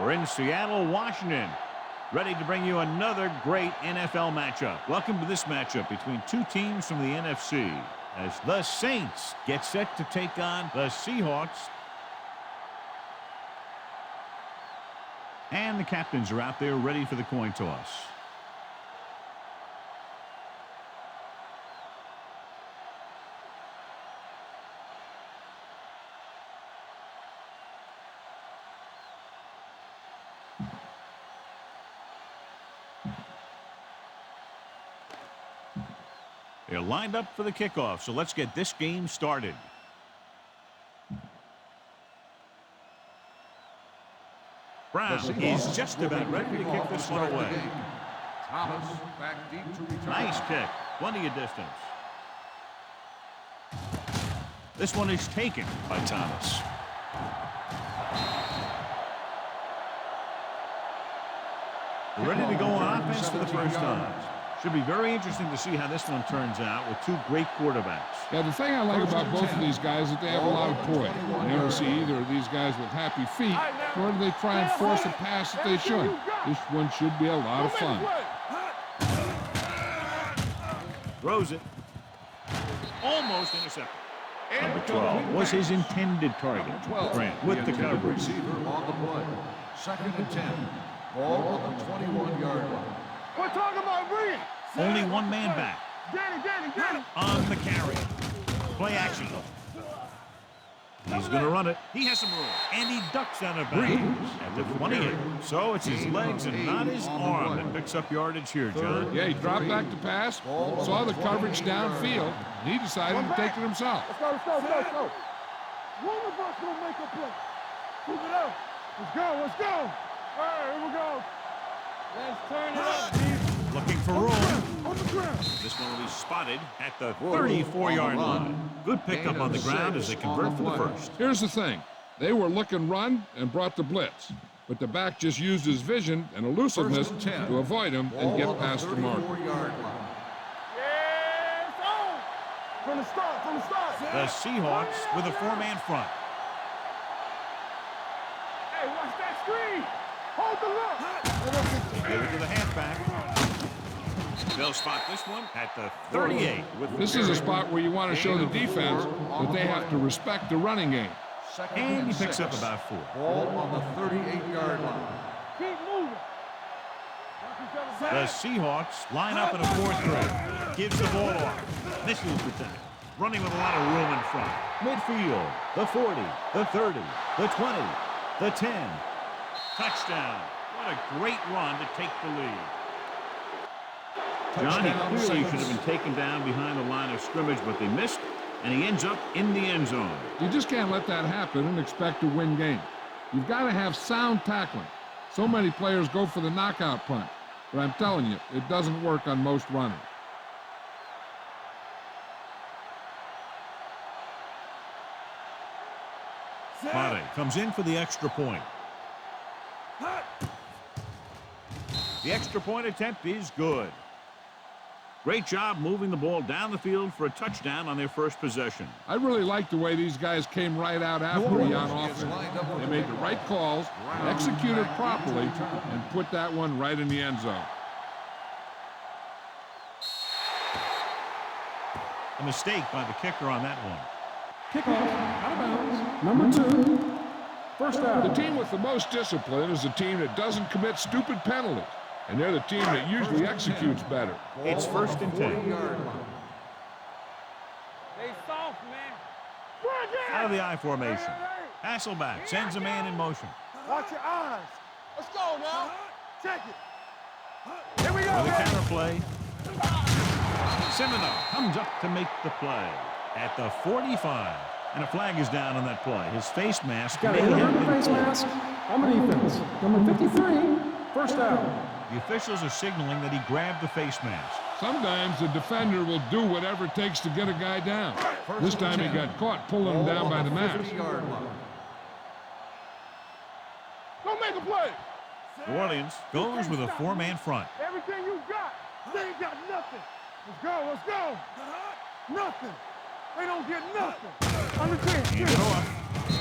We're in Seattle, Washington, ready to bring you another great NFL matchup. Welcome to this matchup between two teams from the NFC as the Saints get set to take on the Seahawks. And the captains are out there ready for the coin toss. They're lined up for the kickoff, so let's get this game started. Brown is just about ready to kick this one away. Thomas back deep to return. Nice kick. Plenty of distance. This one is taken by Thomas. Ready to go on offense for the first time. Should be very interesting to see how this one turns out with two great quarterbacks. Yeah, the thing I like about both of these guys is that they have a lot of poise. You never see either of these guys with happy feet, nor do they try and force a pass that they shouldn't. This one should be a lot of fun. Throws it. Almost intercepted. Number 12 was his intended target. Grant with the coverage. Receiver on the play. 2nd and 10. Ball on the 21-yard line. We're talking about brilliant. Only one man back. Danny. On the carry. Play action. He's going to run it. He has some room. And he ducks out of bounds at the 28. So it's his legs and not his arm that picks up yardage here, John. Yeah, he dropped back to pass, saw the coverage downfield, and he decided to take it himself. Let's go. One of us will make a play. Keep it up. Let's go. All right, here we go. Let's turn it up. Looking for room. On the ground. This one will be spotted at the 34-yard line. Good pickup on the ground as they convert for the first. Here's the thing. They were looking run and brought the blitz, but the back just used his vision and elusiveness to avoid him and get past the mark. Yes, oh! From the start. The Seahawks with a four-man front. Hey, watch that screen. Hold the look. Give it to the halfback. They'll spot this one at the 38. This is a spot where you want to show the defense that they have to respect the running game. And he picks up about 4. Ball on the 38-yard line. Keep moving. The Seahawks line up in a 4-3. Gives the ball off. Misses the tackle. Running with a lot of room in front. Midfield. The 40. The 30. The 20. The 10. Touchdown. What a great run to take the lead. John, he clearly should have been taken down behind the line of scrimmage, but they missed, and he ends up in the end zone. You just can't let that happen and expect to win games. You've got to have sound tackling. So many players go for the knockout punch, but I'm telling you, it doesn't work on most runners. Bade comes in for the extra point. The extra point attempt is good. Great job moving the ball down the field for a touchdown on their first possession. I really like the way these guys came right out after me on offense. They made the right calls, executed properly, and put that one right in the end zone. A mistake by the kicker on that one. Kickoff, out of bounds, number 2, first down. The team with the most discipline is the team that doesn't commit stupid penalties, and they're the team that usually executes better. It's 1st and 10. Stay soft, man. Out of the I formation. Hasselback sends a man in motion. Watch your eyes. Let's go now. Check it. Here we go. With a counter play. Semino comes up to make the play at the 45. And a flag is down on that play. His face mask Got may a hit have on the been face pulled. mask on the defense. Number 53, first down. The officials are signaling that he grabbed the face mask. Sometimes the defender will do whatever it takes to get a guy down. This time he got caught pulling him down by the mask. Go make a play. New Orleans goes with a 4-man front. Everything you got. They ain't got nothing. Let's go. Nothing. They don't get nothing. On the 10. Hand it off.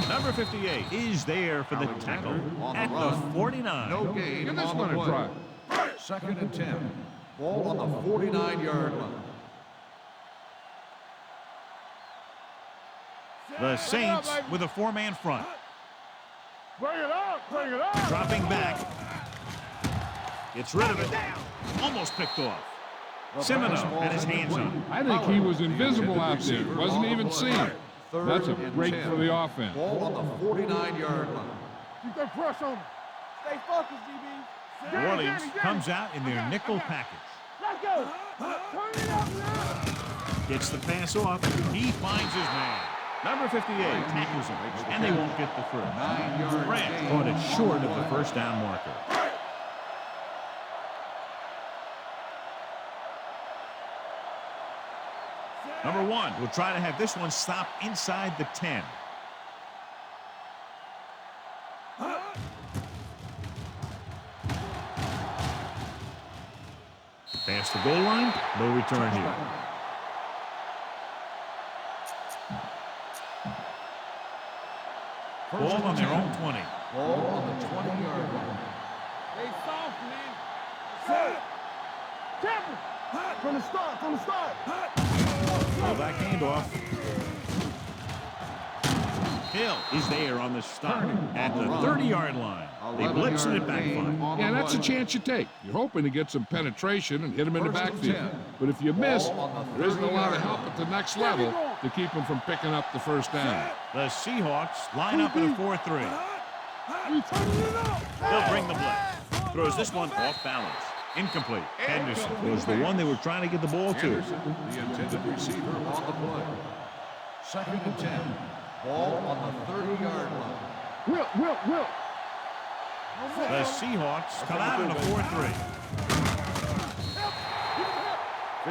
Number 58 is there for the tackle at the 49. No gain Give this on one the a play. try. 2nd and 10. Ball on the 49-yard line. The Saints with a 4-man front. Bring it up, bring it up. Dropping back. Gets rid of it. Almost picked off. Semino had his hands on it. I think he was invisible out there. Wasn't even seen. That's a break for the offense. Ball on the 49-yard line. Keep that pressure on him. Stay focused, DB. New Orleans comes out in their nickel package. Let's go. Turn it up now. Gets the pass off. He finds his man. Number 58 tackles him, and they won't get the first. 9-yard Grant gain. caught it short of the first down marker. Number 1 will try to have this one stop inside the 10. Past the goal line, no return here. Ball on their own 20. Ball on the 20-yard line. Stay soft, man. Set. Temple. From the start, from the start. Pull back handoff. Hill is there on the stop at the 30-yard line. They blitz and it backfires. Yeah, that's a chance you take. You're hoping to get some penetration and hit him in the backfield. But if you miss, there isn't a lot of help at the next level to keep him from picking up the first down. The Seahawks line up in a 4-3. They'll bring the blitz. Throws this one off balance. Incomplete. Henderson was the one they were trying to get the ball to. Henderson, the intended receiver on the play. 2nd and 10. Ball on the 30-yard line. Will. The Seahawks come out in a 4-3.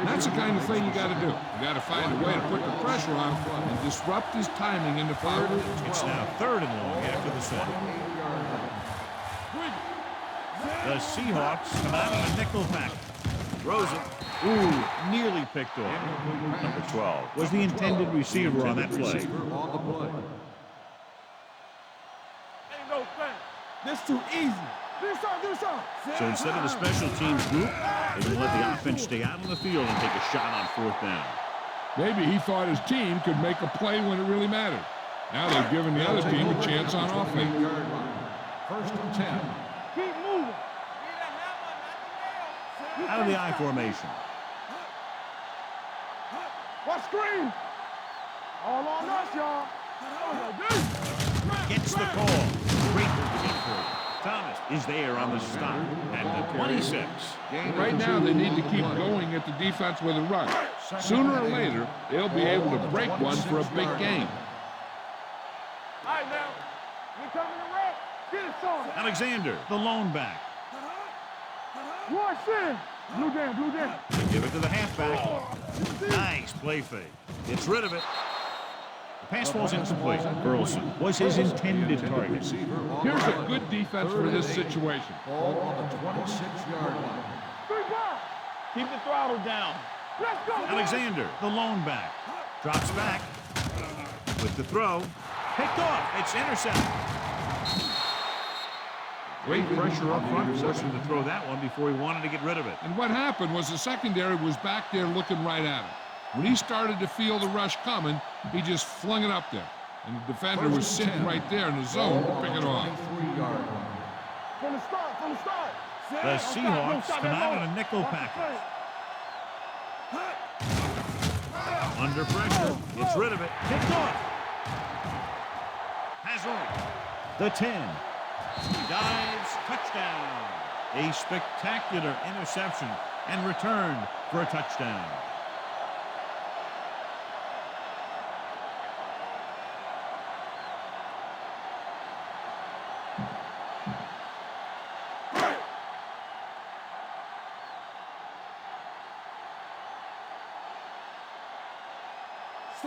That's the kind of thing you got to do. You got to find a way to put the pressure on him and disrupt his timing in the pocket. It's now 3rd and long after the set. The Seahawks come out in a nickel package. Throws it. Ooh, nearly picked off. Number 12 was the intended receiver on that play. Ain't no thing. This too easy. Do something. So instead of the special teams group, they're going to let the offense stay out on the field and take a shot on 4th down. Maybe he thought his team could make a play when it really mattered. Now they've given the other team a chance on offense. 1st and 10. Keep moving. Out of the I formation. What screen? All on us, y'all. Gets the call. Great move to get through. Thomas is there on the stop at the 26. Right now, they need to keep going at the defense with a run. Sooner or later, they'll be able to break one for a big game. All right, now. We coming to wreck. Get it started. Alexander, the lone back. Watch in. Blue down. Give it to the halfback. Nice play fake. Gets rid of it. The pass falls incomplete. Burleson was his intended target. Here's a good defense for this situation. Ball on the 26-yard line. Keep the throttle down. Let's go. Alexander, the lone back. Drops back. With the throw. Picked off. It's intercepted. Great pressure up front, forced him to throw that one before he wanted to get rid of it. And what happened was the secondary was back there looking right at him. When he started to feel the rush coming, he just flung it up there. And the defender was sitting right there in the zone to pick it off. From the start. The Seahawks come out in a nickel package. Under pressure, gets rid of it, picked off. Has on the 10. Dives, touchdown. A spectacular interception and returned for a touchdown.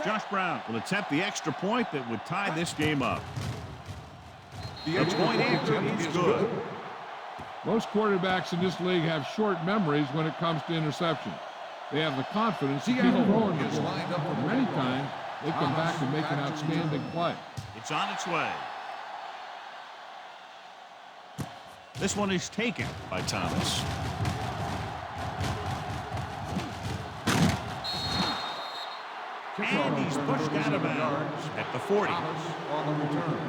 Josh Brown will attempt the extra point that would tie this game up. The point after is good. Most quarterbacks in this league have short memories when it comes to interception. They have the confidence to keep throwing this. Many times, they come back and make an outstanding play. It's on its way. This one is taken by Thomas. And he's pushed out of bounds at the 40. Thomas on the return.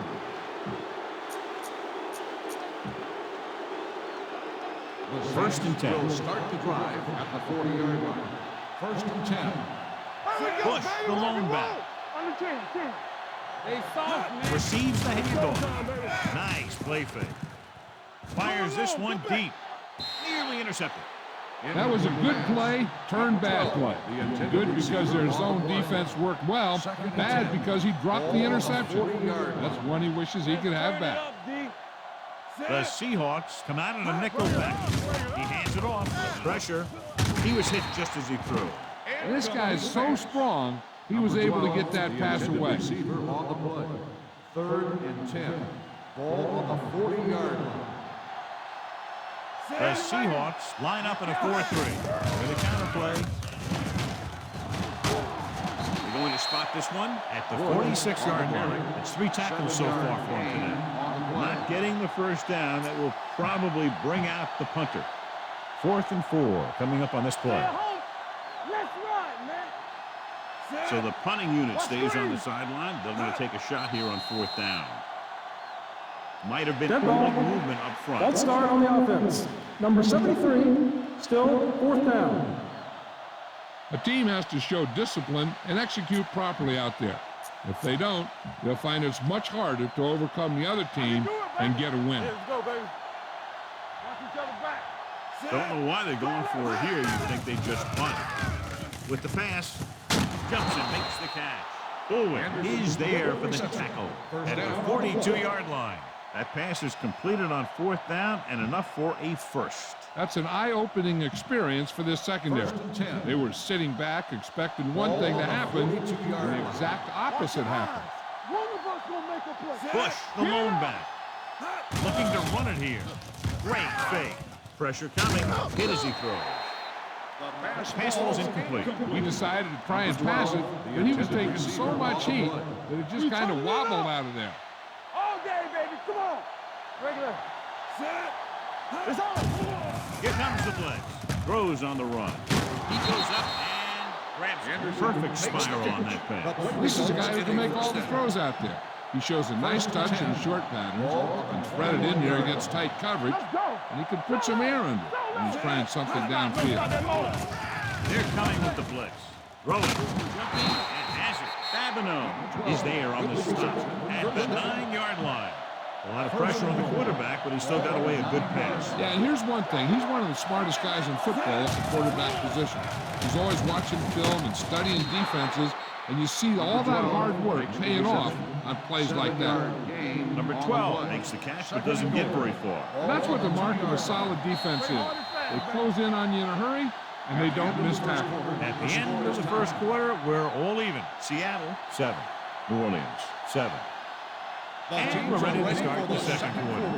The First and 10. will start the drive at the 40-yard line. First and 10. Bush, the lone back. On the 10, 10. They soft, man. Receives the handoff. Nice play fake. Fires this one deep. Nearly intercepted. That was a good play, turned bad play. Good because their zone defense worked well. Bad because he dropped the interception. That's one he wishes he could have back. The Seahawks come out in a nickel back. He hands it off. Pressure. He was hit just as he threw. And this guy's so strong, he was able to get that pass away. Receiver on the play. 3rd and 10. Ball on the 40-yard line. The Seahawks line up in a 4-3. With a counter play. They're going to spot this one at the 46-yard line. It's 3 tackles so far for him today. Not getting the first down. That will probably bring out the punter. 4th and 4 coming up on this play. Let's run, man. So the punting unit stays on the sideline. They're going to take a shot here on 4th down. Might have been Dead ball. early movement up front. False start on the offense. Number 73, still 4th down. A team has to show discipline and execute properly out there. If they don't, they'll find it's much harder to overcome the other team and get a win. Let's go, baby. Watch each other back. Don't know why they're going for it here. You think they just punt. With the pass, jumps and makes the catch. Bowen is there for the tackle at the 42-yard line. That pass is completed on 4th down and enough for a first. That's an eye-opening experience for this secondary. They were sitting back expecting one thing to happen, and the exact opposite happened. One of us will make a play. Bush, the lone back. Looking to run it here. Great fake. Pressure coming. Hit as he throws. Pass was incomplete. We decided to try and pass it, but he was taking so much heat that it just kind of wobbled out of there. All day, baby. Come on. Regular. Set. It's on. Here comes the blitz. Throws on the run. He goes up and grabs it. Perfect spiral on that pass. This is a guy who can make all the throws out there. He shows a nice touch in short patterns and thread it in there against tight coverage, and he can put some air under it when he's trying something downfield. They're coming with the blitz. Throwing, jumping, and has it. Babineau is there on the stop at the 9-yard line. A lot of pressure on the quarterback, but he still got away a good pass. Yeah, and here's one thing. He's one of the smartest guys in football at the quarterback position. He's always watching film and studying defenses, and you see all that hard work paying off on plays like that. Number 12 makes the catch, but doesn't get very far. And that's what the mark of a solid defense is. They close in on you in a hurry, and they don't miss tackle. At the end of the first quarter, we're all even. Seattle, 7. New Orleans, 7. And we're ready to start the second quarter.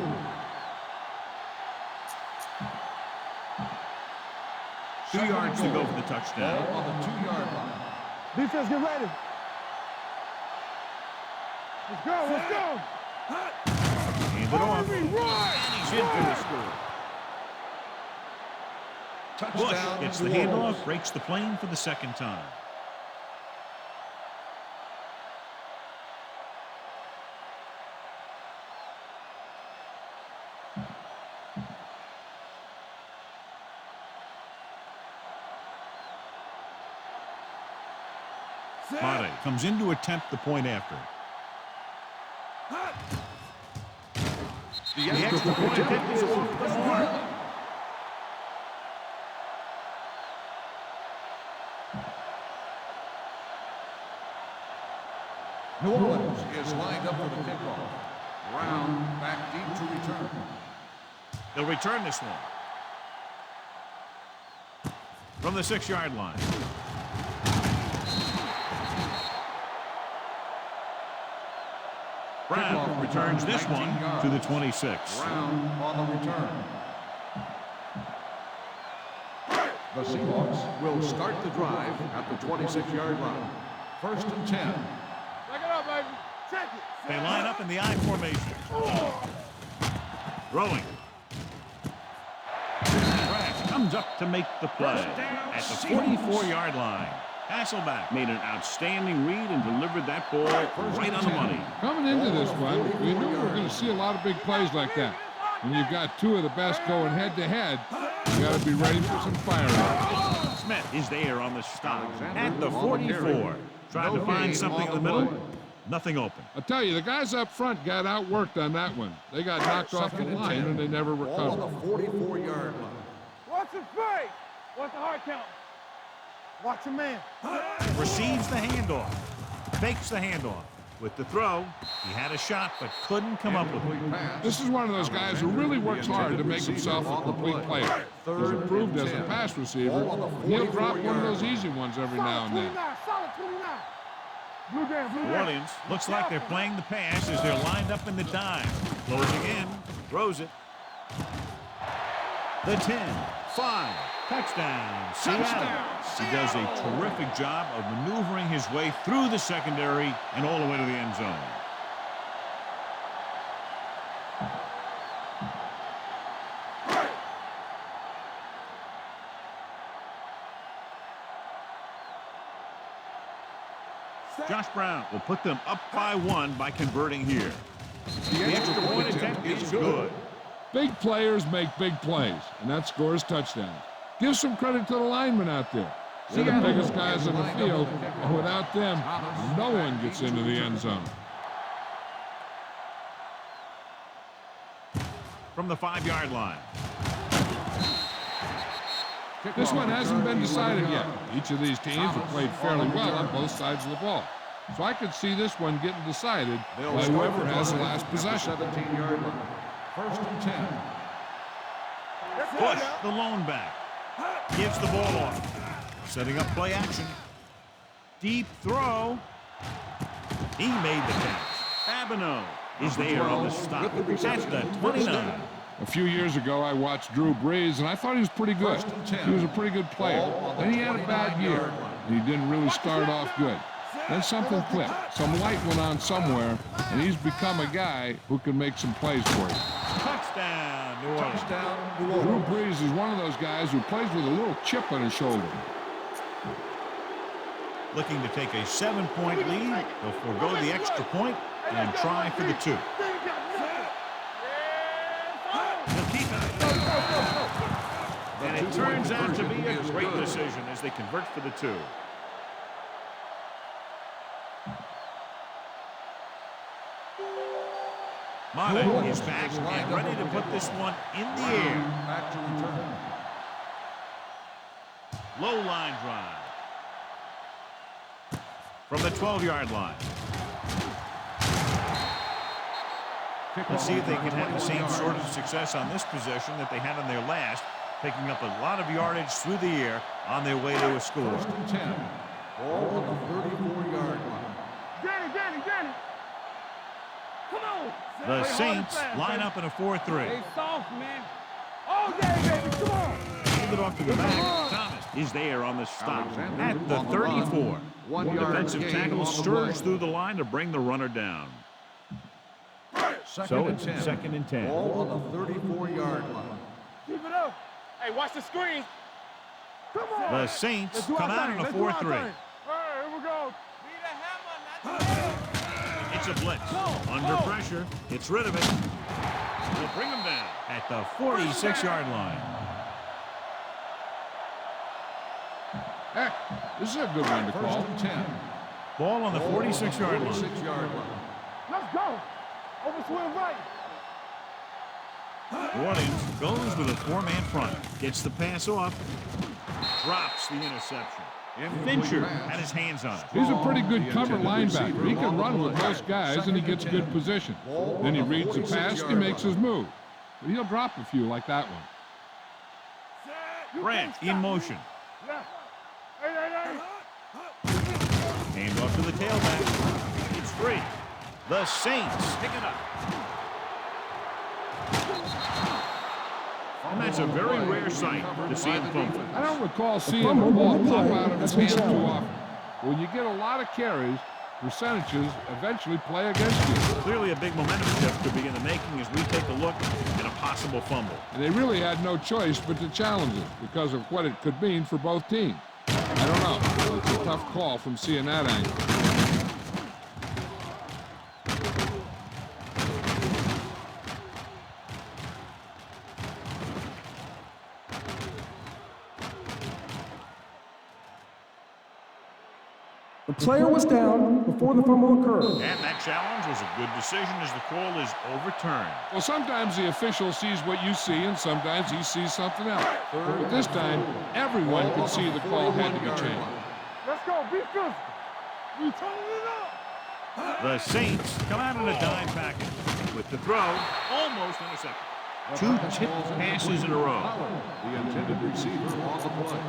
2 yards to go for the touchdown. On the 2-yard line. Defense, get ready. Let's go, let's go. Hand it off. And he's in for the score. Bush gets the handoff, breaks the plane for the second time. Mate comes in to attempt the point after. The extra point is off the mark. New Orleans is lined up for the kickoff. Brown back deep to return. They'll return this one. From the 6-yard line. Brown returns this one to the 26. Brown on the return. The Seahawks will start the drive at the 26-yard line. First and 10. Back it up, baby. Check it. They line up in the I formation. Throwing. Crash comes up to make the play at the 44-yard line. Hasselback made an outstanding read and delivered that ball right on the money. Coming into this one, we knew we were going to see a lot of big plays like that. When you've got two of the best going head-to-head, you got to be ready for some fireworks. Smith is there on the stop at the 44. Trying to find something in the middle. Nothing open. I tell you, the guys up front got outworked on that one. They got knocked off the line and they never recovered. Ball on the 44-yard line. Watch the fake. Watch the hard count. Watch your man. Receives the handoff. Fakes the handoff. With the throw, he had a shot but couldn't come up with it. This is one of those guys who really works hard to make himself a complete player. He's improved as a pass receiver. He'll drop one of those easy ones every now and then. Solid 29. Blue down, blue New down. Orleans looks like they're playing the pass as they're lined up in the dime. Closing in, throws it. The 10, 5, touchdown, Seattle. He does a terrific job of maneuvering his way through the secondary and all the way to the end zone. Josh Brown will put them up by 1 by converting here. The extra point attempt is good. Big players make big plays, and that scores touchdowns. Give some credit to the linemen out there. They're the biggest guys in the field, and without them, no one gets into the end zone. From the 5-yard line. This one hasn't been decided yet. Each of these teams have played fairly well on both sides of the ball. So I could see this one getting decided by whoever has the last possession. 17-yard line. First and 10. Bush, the lone back, gives the ball off. Setting up play action. Deep throw. He made the catch. Fabino is there on the stop. That's the 29. A few years ago, I watched Drew Brees, and I thought he was pretty good. He was a pretty good player. Then he had a bad year, and he didn't really start off good. Then something clicked. Some light went on somewhere, and he's become a guy who can make some plays for you. Touchdown, New Orleans. Drew Brees is one of those guys who plays with a little chip on his shoulder. Looking to take a 7-point lead. They'll forego the extra point and try for the 2. He'll keep it. And it turns out to be a great decision as they convert for the 2. Madden is back and ready to put this one in the air. Back to return. Low line drive. From the 12-yard line. Let's see if they can have the same sort of success on this possession that they had on their last, picking up a lot of yardage through the air on their way to a score. First and 10. Ball on the 34-yard line. Danny. Come on. The Saints line up in a 4-3. Hey, soft, man. Oh, baby, come on. Hand it off to the back. Thomas is there on the stop at the 34. One Defensive yard tackle gain on the stirs play. through the line to bring the runner down. So it's 2nd and 10. Ball on the 34-yard line. Keep it up. Hey, watch the screen. Come on. The Saints come out in a 4-3. All right, here we go. It's a blitz. Under pressure. Gets rid of it. Will bring him down at the 46-yard line. Heck, this is a good one to call. First and 10. Ball on the 46-yard line. 46-yard line. Let's go. Over swing right. New Orleans goes with a 4-man front. Gets the pass off. Drops the interception. Fincher had his hands on it. He's a pretty good cover linebacker. He can run with most guys, and he gets good position. Then he reads the pass, and he makes his move. But he'll drop a few like that one. Grant in motion. Hey. Hand off to the tailback. It's free. The Saints pick it up. And that's a very rare sight to see him fumble. I don't recall seeing the ball pop out of his hands too often. When you get a lot of carries, percentages eventually play against you. Clearly a big momentum shift could be in the making as we take a look at a possible fumble. And they really had no choice but to challenge it because of what it could mean for both teams. I don't know. It's a tough call from seeing that angle. The player was down before the fumble occurred. And that challenge was a good decision as the call is overturned. Well, sometimes the official sees what you see, and sometimes he sees something else. But this time, everyone could see the call had to be changed. Let's go, be physical. You turning it up. The Saints come out in a dime package with the throw almost intercepted. Two tipped passes in a row. The intended receiver on the play.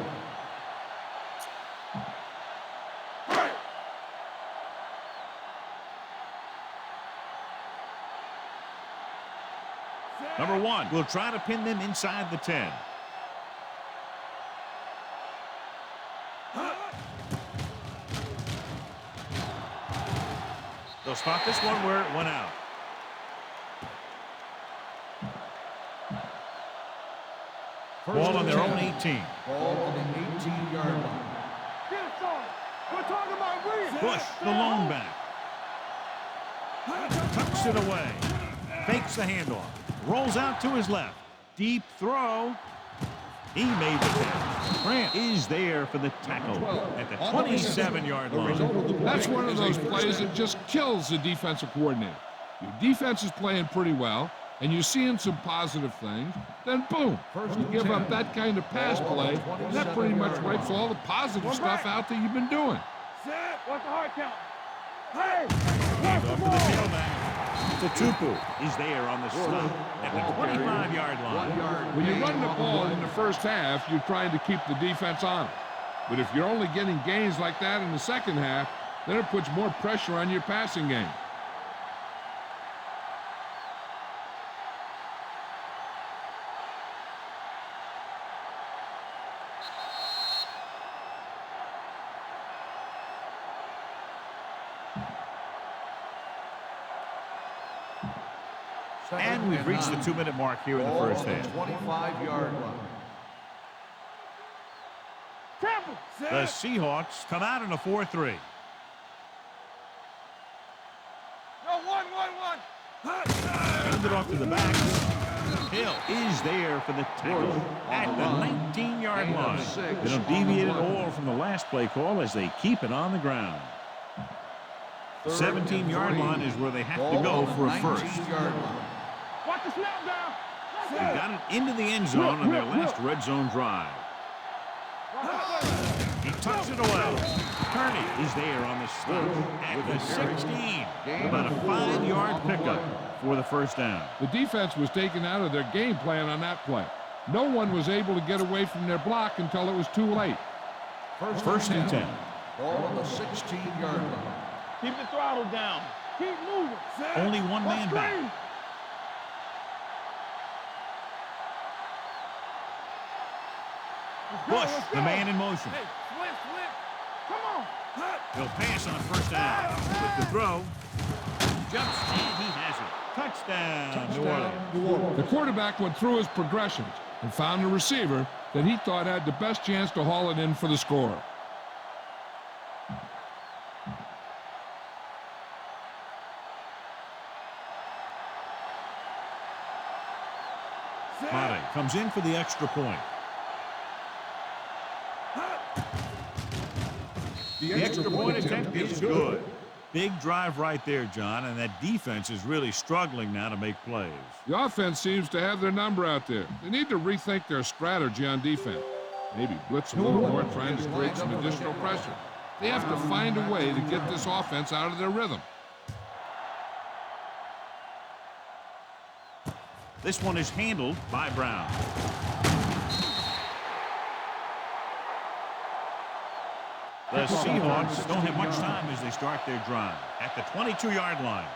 Number one will try to pin them inside the 10. They'll spot this one where it went out. Ball on their own 18. Ball on the 18-yard line. Get it, son. We're talking about Williams. Bush, the lone back. Tucks it away. Fakes the handoff. Rolls out to his left. Deep throw. He made the catch. Grant is there for the tackle at the 27-yard line. That's one of those plays that just kills the defensive coordinator. Your defense is playing pretty well, and you're seeing some positive things, then boom, you give up that kind of pass play, and that pretty much wipes all the positive stuff out that you've been doing. What's the hard count? Hey! Hand off to the tailback. Tupu is there on the slot at the 25-yard line. When you run the ball in the first half, you're trying to keep the defense on it. But if you're only getting gains like that in the second half, then it puts more pressure on your passing game. And we've reached the 2-minute mark here in the first half. 25-yard line. The Seahawks come out in a 4-3. No, one. Hand it off to the back. Hill is there for the tackle at the 19-yard line. They don't deviate at all from the last play call as they keep it on the ground. 17-yard line is where they have to go for a first. Watch the snap down. They got it into the end zone on their last red zone drive. He tucks it away. Kearney is there on the stop at the 16. About a 5-yard pickup for the first down. The defense was taken out of their game plan on that play. No one was able to get away from their block until it was too late. First and 10. Ball on the 16-yard line. Keep the throttle down. Keep moving. Only one man back. Bush, the man in motion. Hey, switch. Come on. He'll pass on first down. With the throw. Jumps and he has it. Touchdown, New Orleans. The quarterback went through his progressions and found a receiver that he thought had the best chance to haul it in for the score. Madden comes in for the extra point. The extra point attempt is good. Big drive right there, John, and that defense is really struggling now to make plays. The offense seems to have their number out there. They need to rethink their strategy on defense. Maybe blitz a little more, trying to create some additional pressure. They have to find a way to get this offense out of their rhythm. This one is handled by Brown. The Seahawks don't have much time as they start their drive at the 22-yard line.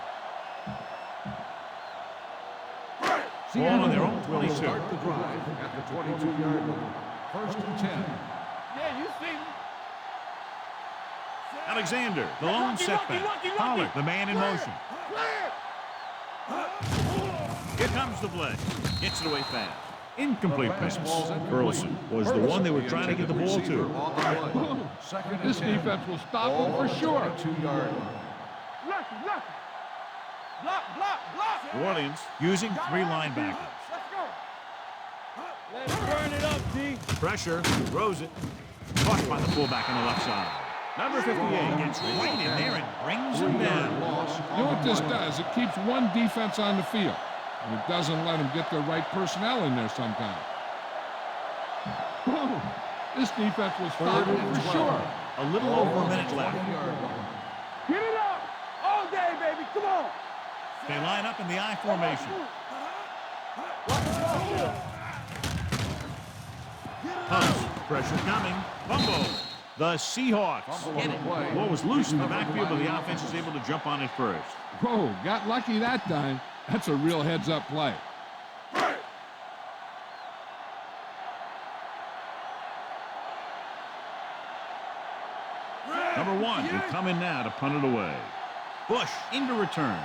Ball on their own 22. Start the drive at the 22-yard line. First and 10. Yeah, you see me. Alexander, the lone setback. Pollard, the man in motion. Here comes the blitz. Gets it away fast. Incomplete pass. Burleson was the one they were trying to get the ball to. This defense will stop him for sure. 2-yard Block. New Orleans using 3 linebackers. Let's go. Let's burn it up, D. Pressure, throws it. Caught by the fullback on the left side. Number 58 gets right in there and brings him down. You know what this does? It keeps one defense on the field, and it doesn't let them get the right personnel in there sometimes. This defense will stop him for sure. A little over a minute left. Get it up. All day, baby. Come on. They line up in the I formation. Hunt, pressure coming. Fumble. The Seahawks get it. The ball was loose in the backfield, but the offense is able to jump on it first. Whoa, got lucky that time. That's a real heads-up play. Number 1 will come in now to punt it away. Bush into return.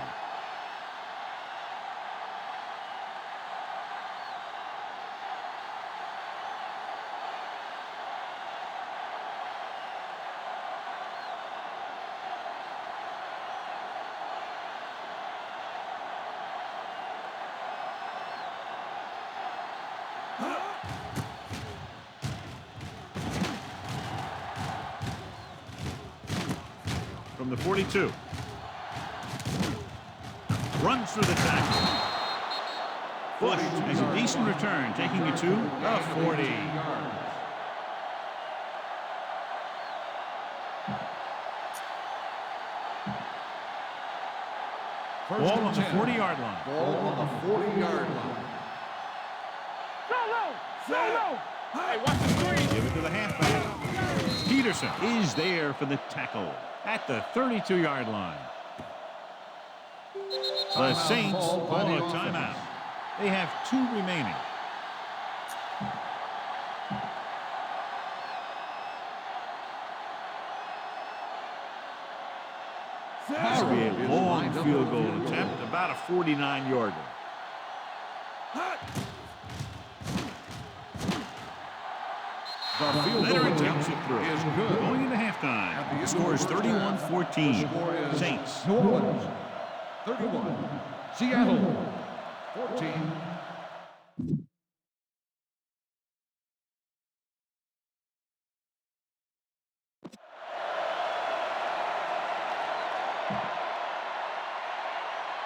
From the 42. Runs through the tackle. Bush has a decent return, taking it to the 40. Ball on the 40-yard line. Ball on the 40-yard line. Solo. Hey, watch the screen. Give it to the halfback. Peterson is there for the tackle at the 32-yard line. The Saints call a timeout. They have 2 remaining. This will be a long field goal attempt, about a 49-yarder. The field Leonard goal takes it through. is good. Going into halftime, the score is 31-14. Saints. New Orleans 31. Seattle 14.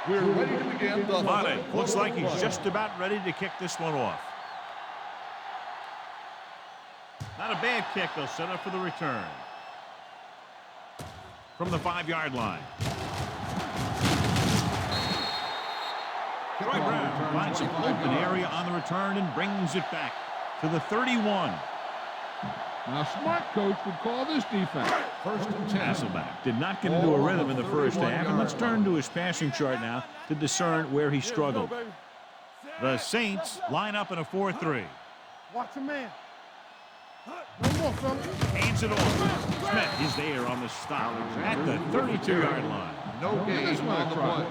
We're ready to begin the Madden looks like he's just about ready to kick this one off. Not a bad kick. They'll set up for the return. From the 5-yard line. Troy Brown finds an open area on the return and brings it back to the 31. Now, smart coach would call this defense. First and 10. Hasselback did not get into a rhythm in the first half, and let's turn to his passing chart now to discern where he struggled. The Saints line up in a 4-3. Watch a man. No more, fella. Hands it off. Smith is there on the stop at the 32-yard line. No gain on the play.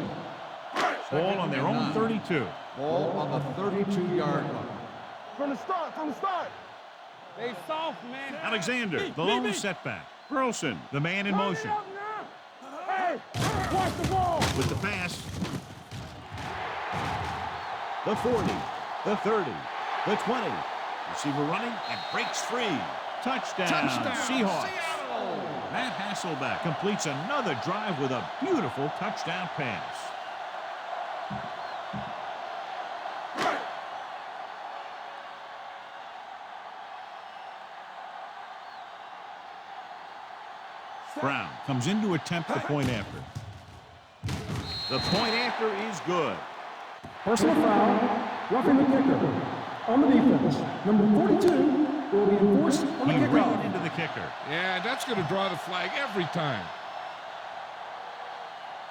Ball on their own 32. Ball on the 32-yard line. From the start. They soft, man. Alexander, the lone setback. Burleson, the man in motion. Hey, watch the ball. With the pass. The 40, the 30, the 20. Receiver running and breaks free. Touchdown, Seahawks. Matt Hasselback completes another drive with a beautiful touchdown pass. Brown comes in to attempt the point after. The point after is good. Personal foul, roughing the kicker. On the defense, number 42 will be enforced on the He ran kickoff. into the kicker. Yeah, that's going to draw the flag every time.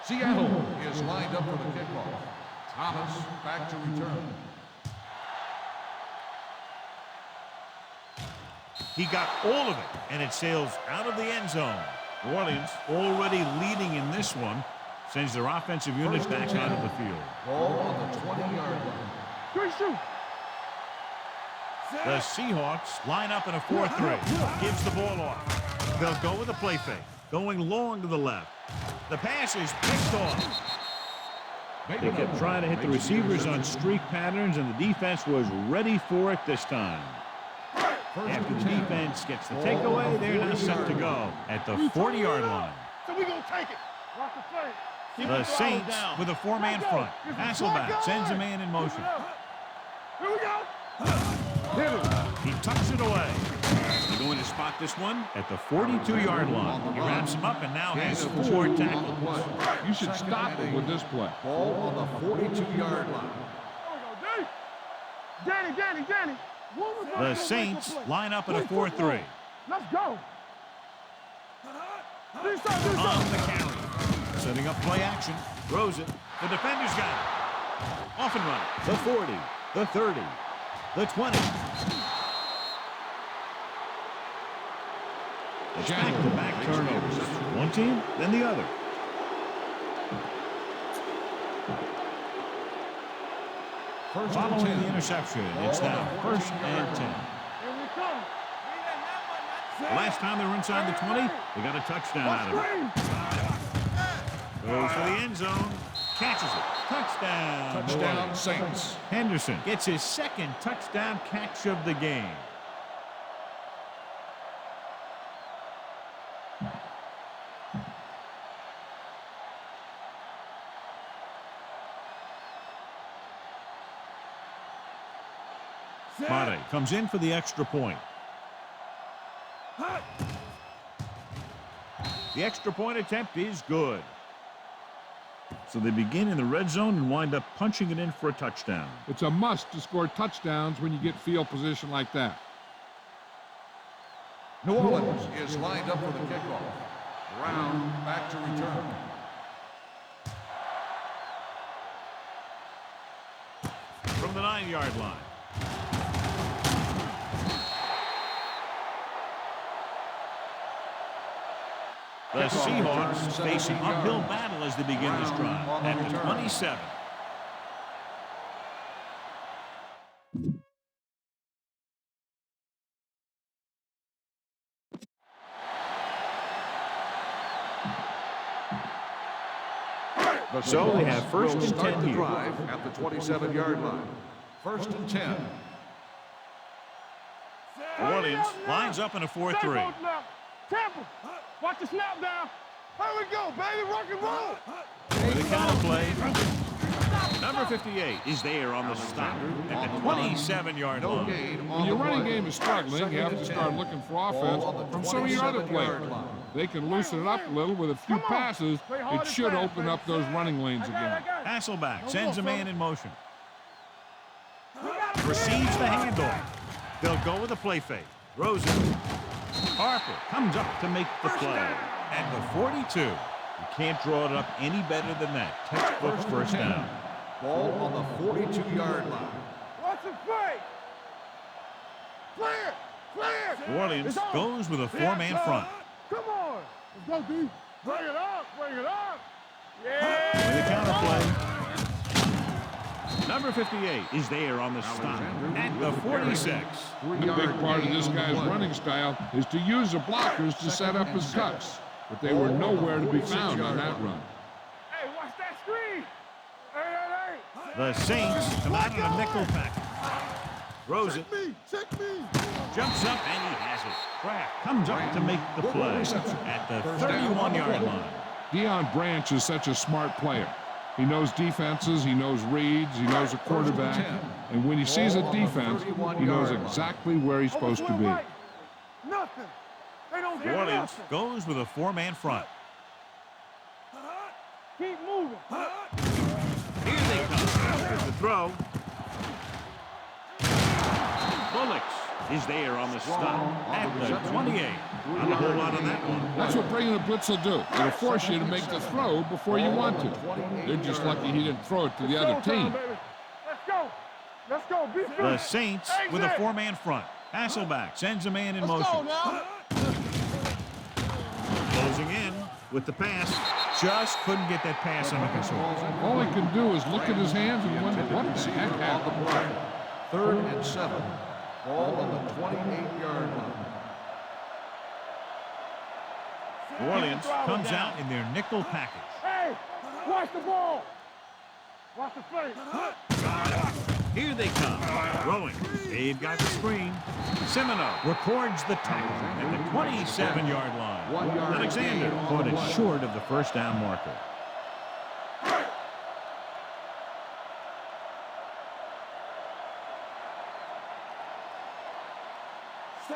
Seattle is lined up for the kickoff. Thomas back to return. He got all of it, and it sails out of the end zone. New Orleans already leading in this one. Sends their offensive units back out of the field. Ball on the 20-yard line. Good shoot. The Seahawks line up in a 4-3. Gives the ball off. They'll go with a play fake. Going long to the left. The pass is picked off. They kept trying to hit the receivers on streak patterns, and the defense was ready for it this time. After the defense gets the takeaway, they're now set to go at the 40-yard line. So we're going to take it. Watch the play. The Saints with a four-man front. Hasselback sends a man in motion. Here we go. He tucks it away. They're going to spot this one at the 42-yard line. He wraps him up and now has 4 tackles. You should stop him with this play. Ball on the 42-yard line. Danny. The Saints line up in a 4-3. Let's go. On the carry. Setting up play action. Throws it. The defender's got it. Off and running. The 40. The 30. The 20. It's back-to-back turnovers. One team, then the other. Following the interception, it's now 1st and 10. Last time they were inside the 20, they got a touchdown out of it. Goes for the end zone. Catches it. Touchdown. Touchdown, Saints. Henderson gets his 2nd touchdown catch of the game. Mate comes in for the extra point. The extra point attempt is good. So they begin in the red zone and wind up punching it in for a touchdown. It's a must to score touchdowns when you get field position like that. New Orleans is lined up for the kickoff. Brown back to return. From the 9-yard line. The Seahawks face an uphill battle as they begin this drive at the 27. So they have 1st and 10 here. Drive at the 27-yard line. 1st and 10. New Orleans lines up in a 4-3. Tampa, watch the snap down. Here we go, baby, rock and roll. With the counter play. Number 58 is there on the stop at the 27-yard line. When your running game is struggling, you have to start looking for offense from some of your other players. They can loosen it up a little with a few passes. It should open up those running lanes again. Hasselback sends a man in motion. Receives the handoff. They'll go with a play fake. Throws it. Harper comes up to make the play. At the 42. You can't draw it up any better than that. Textbook first down. Ball on the 42-yard line. Watch the play. Clear. New Orleans goes with a 4-man front. Come on. Let's go, D. Bring it up. Yeah. With the counter play. Number 58 is there on the stop at the 46. A big part of this guy's running style is to use the blockers to set up his cuts, but they were nowhere to be found on that run. Hey, watch that screen. Hey. The Saints come out in a nickel package. Throws it. Check me. Jumps up and he has it. Kraft comes up to make the play at the 31-yard line. Deion Branch is such a smart player. He knows defenses, he knows reads, he knows a quarterback, and when he sees a defense, he knows exactly where he's supposed to be. Nothing. They don't New get Orleans nothing. goes with a 4-man front. Keep moving. Here they come. There's the throw. Bullocks is there on the stop at the 28. Not a whole lot on that one. That's what bringing a blitz will do. It'll force you to make the throw before you want to. They're just lucky he didn't throw it to the other team. Let's go. Be The Saints with a 4-man front. Hasselback sends a man in motion. now. Closing in. with the pass. Just couldn't get that pass under control. All he can do is look at his hands and wonder what the heck On the happened. play. 3rd and 7. Ball on the 28-yard line. New Orleans comes out in their nickel package. Hey, watch the ball. Watch the play. Here they come. Throwing. They've got the screen. Semino records the tackle at the 27-yard line. Alexander caught it short of the first down marker.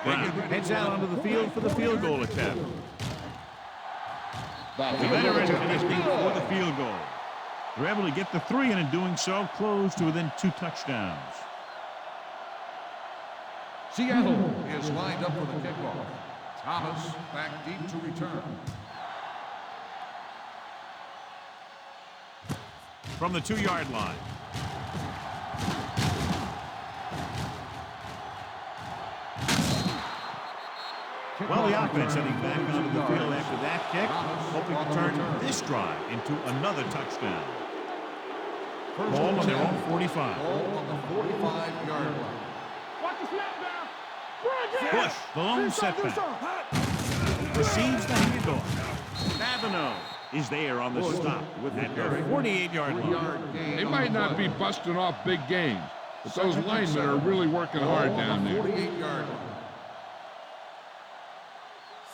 Brown heads out onto the field for the field goal attempt. The veteran connecting for the field goal. They're able to get the 3, and in doing so, close to within 2 touchdowns. Seattle is lined up for the kickoff. Thomas back deep to return. From the 2-yard line. Well, the offense heading back onto the field after that kick, hoping to turn this drive into another touchdown. Ball on their own 45. Ball on the 45-yard line. Watch the snap down. Bush, the lone setback. Receives the handoff. Favano is there on the stop at the 48-yard line. They might not be busting off big games, but those linemen are really working hard down there. 48-yard line.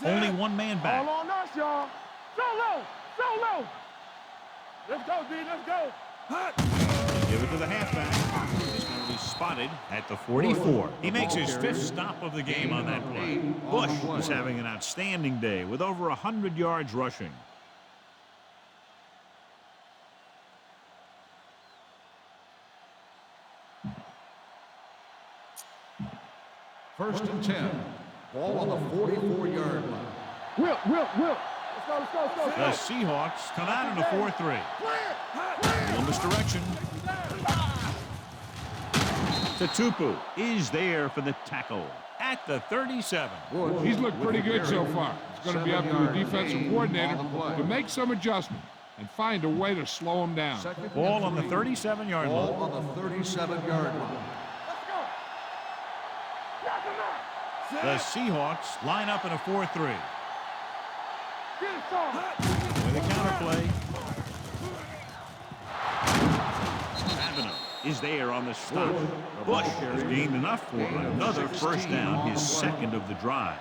Only one man back. All on us, y'all. Solo. Let's go, D. Let's go. Give it to the halfback. He's going to be spotted at the 44. He makes his 5th stop of the game on that play. Bush is having an outstanding day with over 100 yards rushing. First and 10. Ball on the 44-yard line. Will. Let's go. The Seahawks come out in a 4-3. Columbus direction. Tatupu is there for the tackle at the 37. He's looked pretty good so far. It's going to be up to the defensive coordinator to make some adjustments and find a way to slow him down. Ball on the 37-yard Ball line. on the 37-yard line. The Seahawks line up in a 4-3. With a counterplay. Favano is there on the stop. Bush has gained enough for another first down, his 2nd of the drive.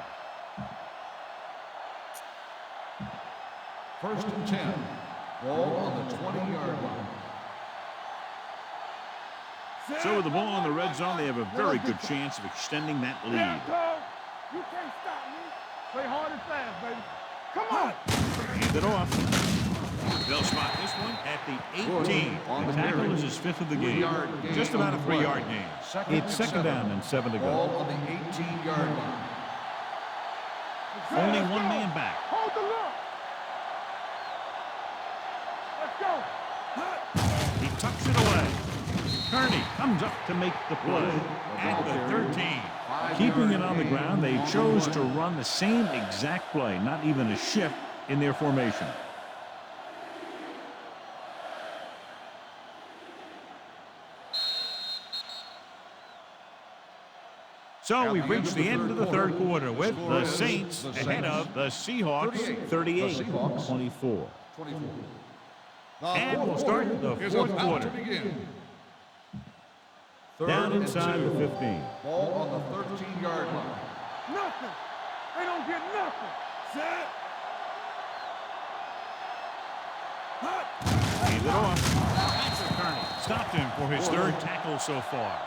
First and 10. Ball on the 20-yard line. So with the ball in the red zone, they have a very good chance of extending that lead. You can't stop me. Play hard and fast, baby. Come on. Hand it off. They'll spot this one at the 18. The tackle is his 5th of the game. Just about a 3-yard gain. It's 2nd down and 7 to Ball go. on the 18-yard line. Only one man back. Hold the look. Let's go. He tucks it away. Kearney comes up to make the play at the 13. Keeping it on the ground, they chose to run the same exact play, not even a shift in their formation. So we've reached the end of the 3rd quarter with the Saints ahead of the Seahawks 38-24. And we'll start the 4th quarter. Down inside the 15. Ball on the 13-yard line. Nothing. They don't get nothing. Set. Hand it off. Patrick Kearney stopped him for his 3rd tackle so far.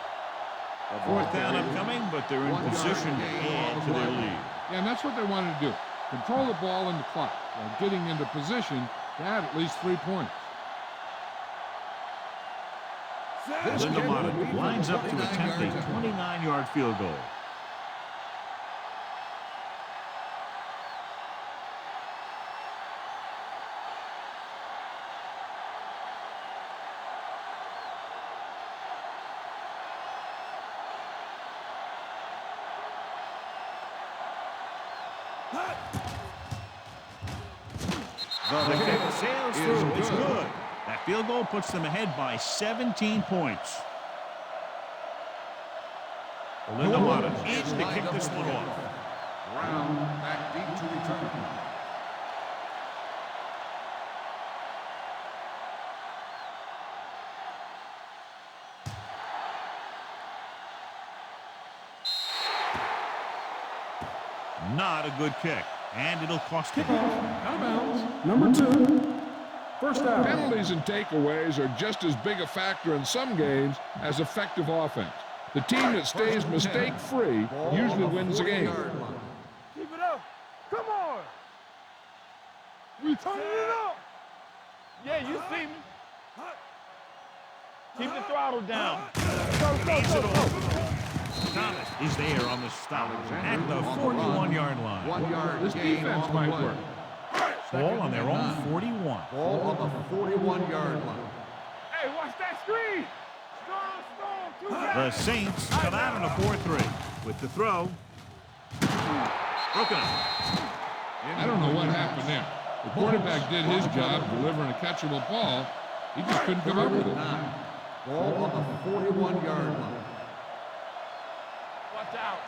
4th down upcoming, but they're in position to add to their lead. Yeah, and that's what they wanted to do. Control the ball in the clock while getting into position to add at least 3 points. Linda Mott lines up to attempt a 29-yard field goal. The kick sails through. It's good. That field goal puts them ahead by 17 points. Linda Mata is to kick this one off. Brown back deep to return. Not a good kick, and it'll cost him. Out of bounds. Number 2. First down. Penalties and takeaways are just as big a factor in some games as effective offense. The team that stays mistake-free usually wins the game. Keep it up. Come on. We turning it up. Yeah, you see me. Keep the throttle down. Go. Thomas is there on the stop at the 41-yard line. 1 yard This gain defense on the might play. work. Ball on their own 41. Ball on the 41-yard line. Hey, watch that screen. Storm, 2 The Saints come out on a 4-3 with the throw. Broken up. I don't know what happened there. The quarterback did his job delivering a catchable ball. He just couldn't come up with it. Ball on the 41-yard line. Watch out.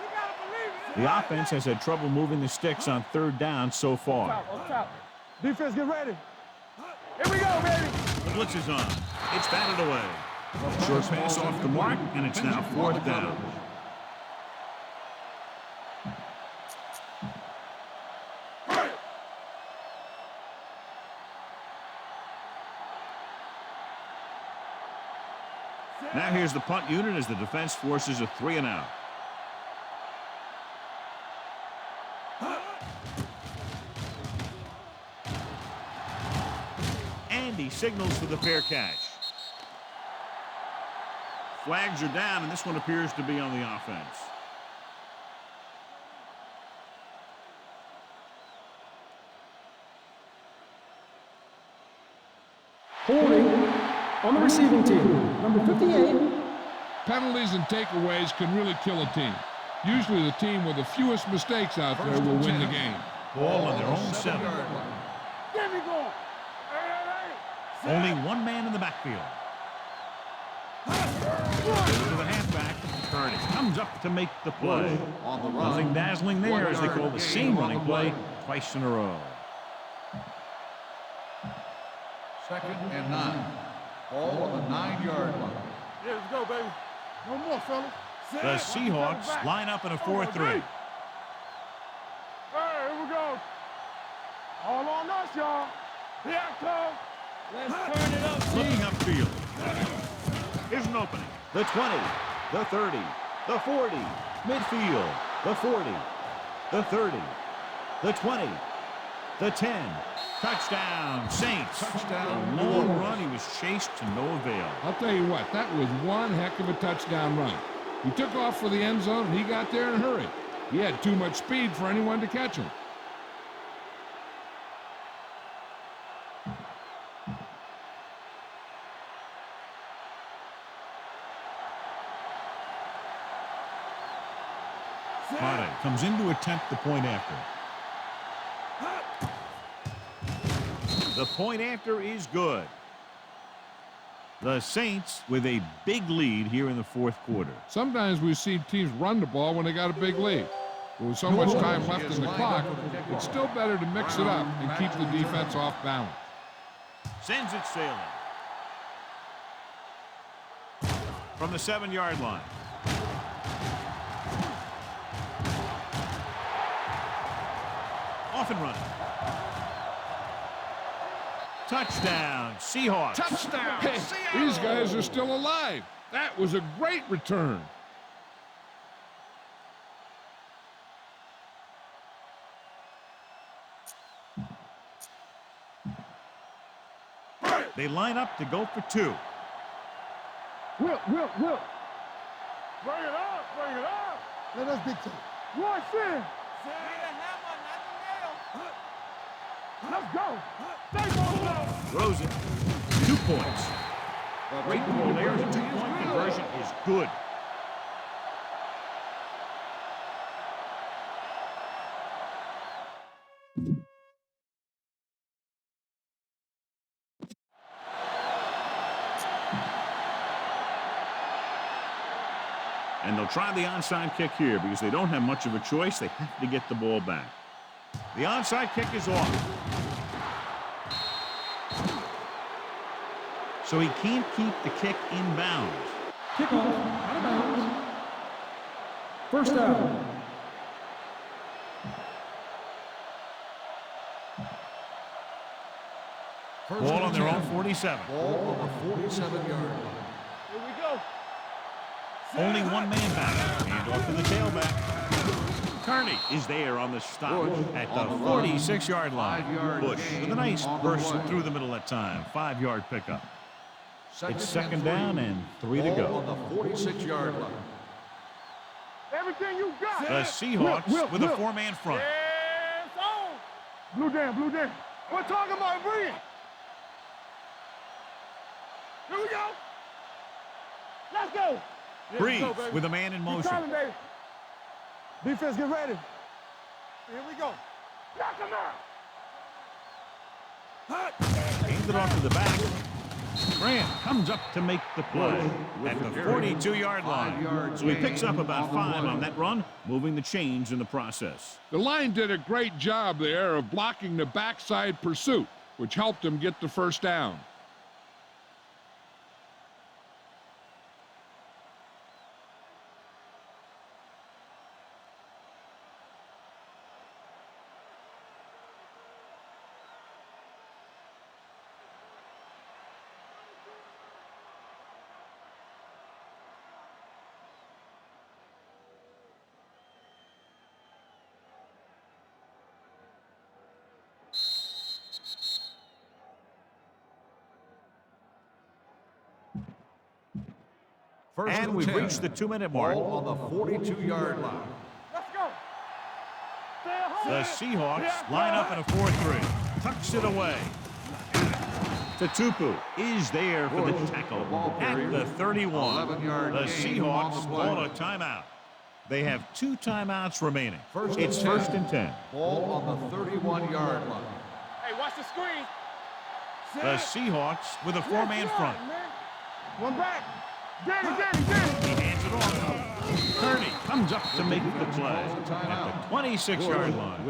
You gotta believe it. The offense has had trouble moving the sticks on 3rd down so far. Up top. Defense, get ready. Here we go, baby. The blitz is on. It's batted away. Short pass off the mark, and it's now 4th down. Now here's the punt unit as the defense forces a 3-and-out. And he signals for the fair catch. Flags are down, and this one appears to be on the offense. Holding on the receiving team. Number 58. Penalties and takeaways can really kill a team. Usually the team with the fewest mistakes out there will win the game. Ball on their own 7. Get me going. Hey. Only one man in the backfield. To the halfback. Curtis comes up to make the play. On the run. Nothing dazzling there as they call the same running play twice in a row. 2nd and 9. Ball on the 9-yard line. Yeah, let's go, baby. No more, fellas. The Seahawks line up in a 4-3. Hey, here we go. All on us, y'all. Here I come. Let's turn it up. Looking upfield. Here's an opening. The 20, the 30, the 40, midfield, the 40, the 30, the 20, the 10. Touchdown, Saints. Touchdown, A long run. He was chased to no avail. I'll tell you what, that was one heck of a touchdown run. He took off for the end zone, and he got there in a hurry. He had too much speed for anyone to catch him. Potter comes in to attempt the point after. The point after is good. The Saints with a big lead here in the 4th quarter. Sometimes we see teams run the ball when they got a big lead. But with so much time left in the clock, it's still better to mix it up and keep the defense off balance. Sends it sailing. From the 7-yard line. Off and running. Touchdown, Seahawks. Touchdown! Hey, these guys are still alive. That was a great return. They line up to go for 2. Whip. Bring it up. Let us big time. Watch in. Let's go. Throws it. 2 points. Great ball there. The 2-point conversion is good. And they'll try the onside kick here because they don't have much of a choice. They have to get the ball back. The onside kick is off. So he can't keep the kick in bounds. Kickoff out of bounds. First down. Ball on their own 47. Ball on the 47-yard line. Here we go. Only one man back. Hand off to the tailback. Kearney is there on the stop at the 46-yard line. Bush with a nice burst through the middle that time. 5-yard pickup. It's second down and 3 to go. On the 46-yard line. Everything you got. The Seahawks with a 4-man front. Yes, on. Blue down, blue down. We're talking about bring it. Here we go. Let's go. Breeze with a man in motion. Coming, baby. Defense, get ready. Here we go. Knock him out. Hands it off to the back. Grant comes up to make the play at the 42-yard line. So he picks up about 5 on that run, moving the chains in the process. The line did a great job there of blocking the backside pursuit, which helped him get the first down. And we've reached the 2-minute mark. Ball on the 42-yard line. Let's go. The Seahawks line up in a 4-3. Tucks it away. Tutupu is there for the tackle at the 31. The Seahawks call a timeout. They have 2 timeouts remaining. It's first and 10. Ball on the 31-yard line. Hey, watch the screen. The Seahawks with a 4-man front. One back. Danny. He hands it off. Kearney comes up to make the play at the 26-yard line.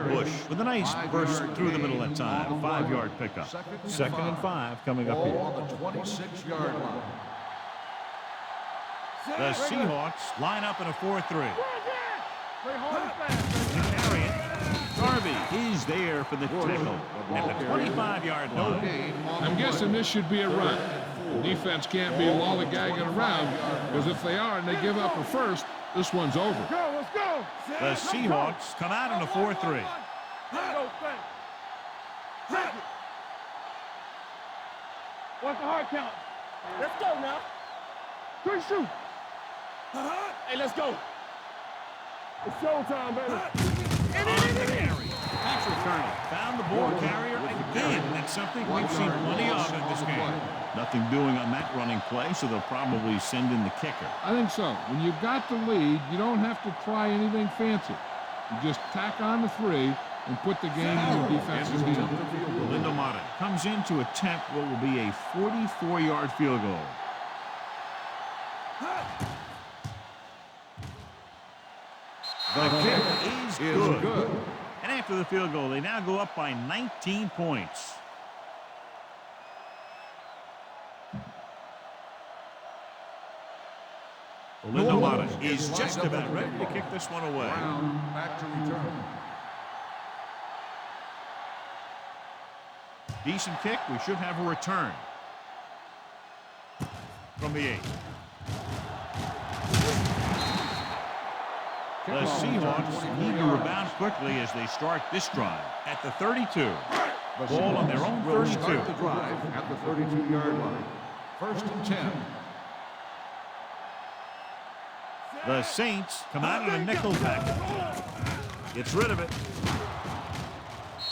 Bush with a nice burst through the middle that time. 5-yard pickup. Second and 5 coming up Ball here. on the 26-yard line. The Seahawks line up in a 4-3. Play hard and fast. To carry it. Darby is there for the tackle at the 25-yard line. I'm guessing this should be a run. The defense can't be lollygagging around, because if they are and they give up a first, this one's over. Let's go. The Seahawks come out in a 4-3. Let's go, Frank. Check it. What's the hard count? Let's go now. 3 shoot. Hey, let's go. It's showtime, baby. On the carry. Patrick Kearney found the ball carrier again. That's something we've seen plenty of in this game. Nothing doing on that running play, so they'll probably send in the kicker. I think so. When you've got the lead, you don't have to try anything fancy. You just tack on the 3 and put the game in your defense's hands. Lindo Mata comes in to attempt what will be a 44-yard field goal. The kick is good. And after the field goal, they now go up by 19 points. Lindo Mata is just about ready to kick this one away. Back to return. Decent kick. We should have a return from the 8. The Seahawks need to rebound quickly as they start this drive at the 32. Ball on their own 32. Start the drive at the 32-yard line. First and 10. The Saints come out in a nickel package. Gets rid of it.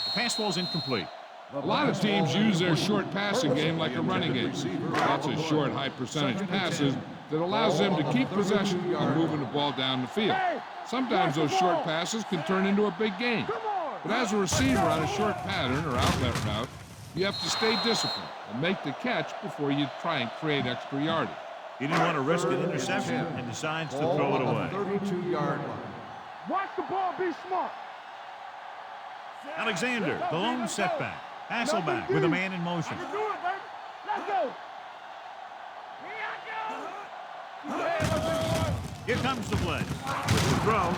The pass ball's incomplete. A lot of teams use their short passing game like a running game. That's a short, high percentage passes that allows them to keep possession and moving the ball down the field. Sometimes those short passes can turn into a big game. But as a receiver on a short pattern or outlet route, you have to stay disciplined and make the catch before you try and create extra yardage. He didn't want to risk an interception and decides to throw it away. 32-yard line. Watch the ball, be smart. Alexander, the lone setback. Hasselback with a man in motion. I can do it, baby. Let's go. Here I go. Here comes the blitz. With the throw.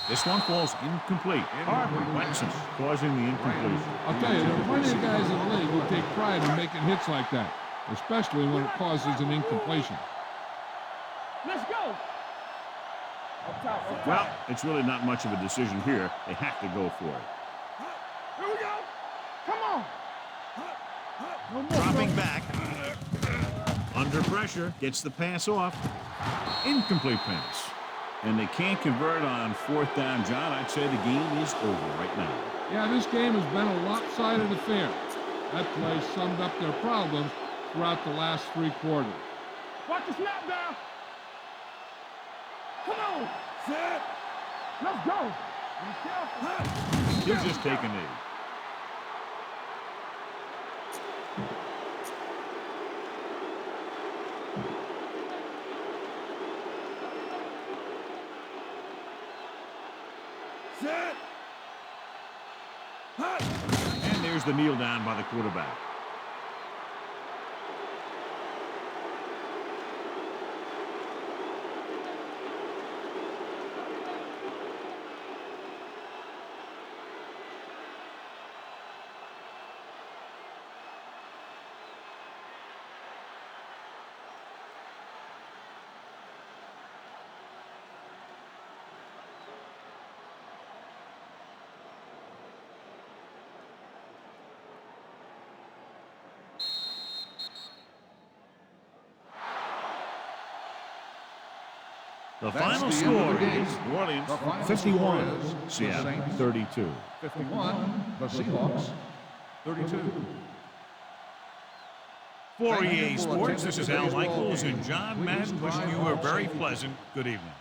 This one falls incomplete. Wexon causing the incompletion. I'll tell you, there are plenty of guys in the league who take pride in making hits like that, especially when it causes an incompletion. Let's go. Well, it's really not much of a decision here. They have to go for it. Here we go. Come on. No more, Dropping bro. back. Under pressure. Gets the pass off. Incomplete pass. And they can't convert on fourth down, John. I'd say the game is over right now. Yeah, this game has been a lopsided affair. That play summed up their problems throughout the last 3 quarters. Watch the snap down. Come on. Set. Let's go. Be careful. He'll just take a knee. Set. And there's the kneel down by the quarterback. The final score is New Orleans 51, Seattle 32. 51, the Seahawks, 32. For EA Sports, this is Al Michaels and John Madden wishing you a very pleasant good evening.